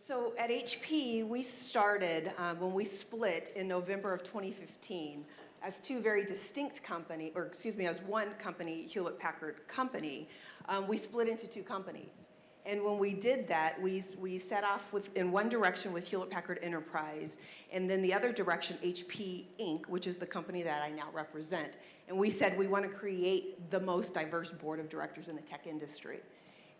So at HP, we started when we split in November of 2015 as two very distinct companies, or excuse me, as one company, Hewlett-Packard Company. We split into two companies. And when we did that, we set off in one direction with Hewlett-Packard Enterprise, and then the other direction, HP Inc., which is the company that I now represent. And we said we want to create the most diverse board of directors in the tech industry.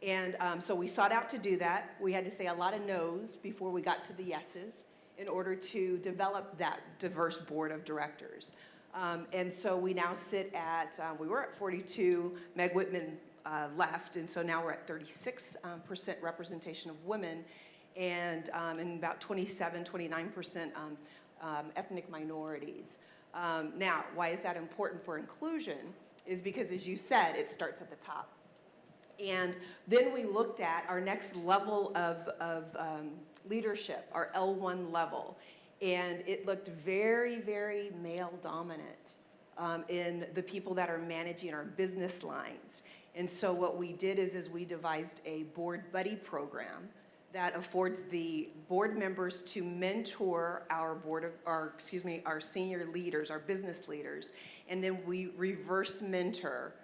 And so we sought out to do that. We had to say a lot of no's before we got to the yeses in order to develop that diverse board of directors. And so we now sit at, we were at 42, Meg Whitman left, and so now we're at 36% representation of women and about 27, 29% ethnic minorities. Now, why is that important for inclusion? Is because, as you said, it starts at the top. And then we looked at our next level of leadership, our L1 level, and it looked very, very male-dominant in the people that are managing our business lines. And so what we did is we devised a board buddy program that affords the board members to mentor our our senior leaders, our business leaders, and then we reverse mentor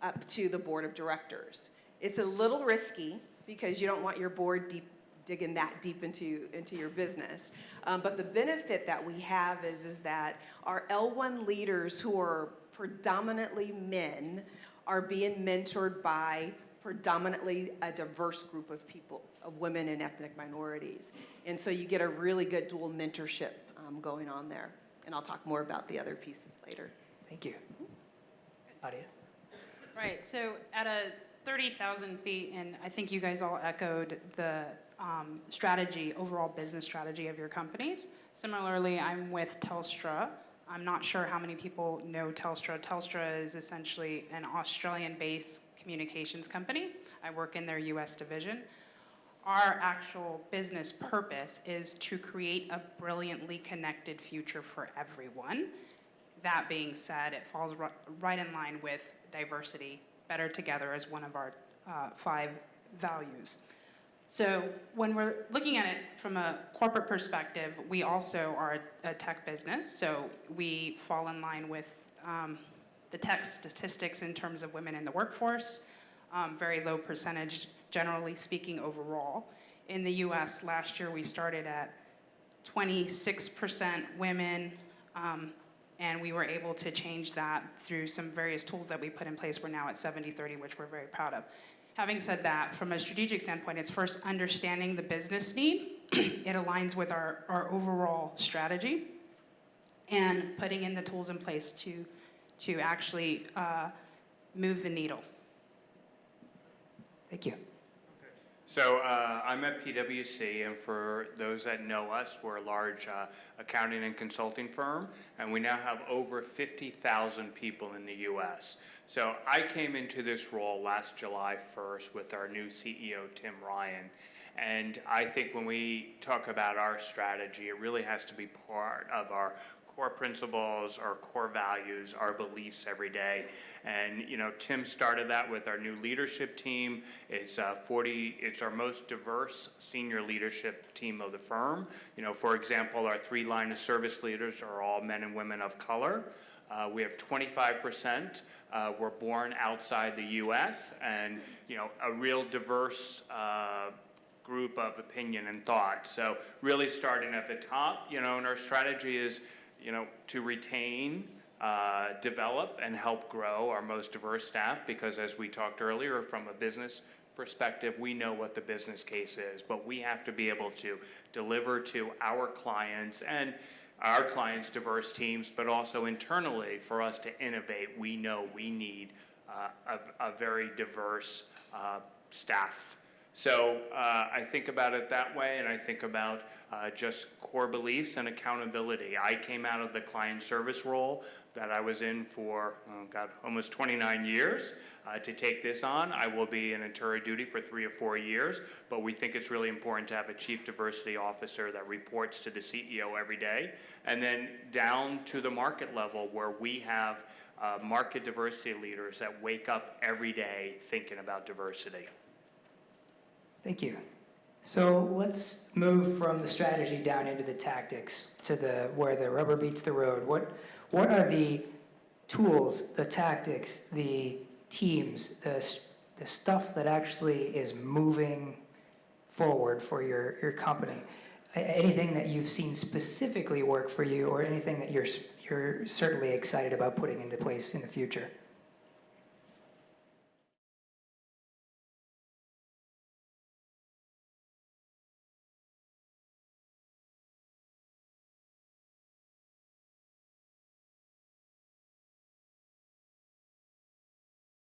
up to the board of directors. It's a little risky because you don't want your board digging that deep into your business. But the benefit that we have is that our L1 leaders, who are predominantly men, are being mentored by predominantly a diverse group of people, of women and ethnic minorities. And so you get a really good dual mentorship going on there. And I'll talk more about the other pieces later. Thank you. Nadia? Right, so at a 30,000 feet, and I think you guys all echoed the strategy, overall business strategy of your companies. Similarly, I'm with Telstra. I'm not sure how many people know Telstra. Telstra is essentially an Australian-based communications company. I work in their US division. Our actual business purpose is to create a brilliantly connected future for everyone. That being said, it falls right in line with diversity, better together as one of our 5 values. So when we're looking at it from a corporate perspective, we also are a tech business, so we fall in line with the tech statistics in terms of women in the workforce, very low percentage, generally speaking, overall. In the US, last year we started at 26% women, and we were able to change that through some various tools that we put in place. We're now at 70-30, which we're very proud of. Having said that, from a strategic standpoint, it's first understanding the business need. It aligns with our overall strategy, and putting in the tools in place to actually move the needle. Thank you. So I'm at PwC, and for those that know us, we're a large accounting and consulting firm, and we now have over 50,000 people in the US. So I came into this role last July 1st with our new CEO, Tim Ryan, and I think when we talk about our strategy, it really has to be part of our core principles, our core values, our beliefs every day. And Tim started that with our new leadership team. It's our most diverse senior leadership team of the firm. For example, our 3 line of service leaders are all men and women of color. We have 25% were born outside the US, and a real diverse group of opinion and thought. So really starting at the top, and our strategy is to retain, develop, and help grow our most diverse staff, because as we talked earlier, from a business perspective, we know what the business case is, but we have to be able to deliver to our clients and our clients' diverse teams, but also internally for us to innovate. We know we need a very diverse staff. So I think about it that way, and I think about just core beliefs and accountability. I came out of the client service role that I was in for, almost 29 years. To take this on, I will be in jury duty for 3 or 4 years, but we think it's really important to have a chief diversity officer that reports to the CEO every day, and then down to the market level where we have market diversity leaders that wake up every day thinking about diversity. Thank you. So let's move from the strategy down into the tactics to where the rubber meets the road. What are the tools, the tactics, the teams, the stuff that actually is moving forward for your company? Anything that you've seen specifically work for you, or anything that you're certainly excited about putting into place in the future?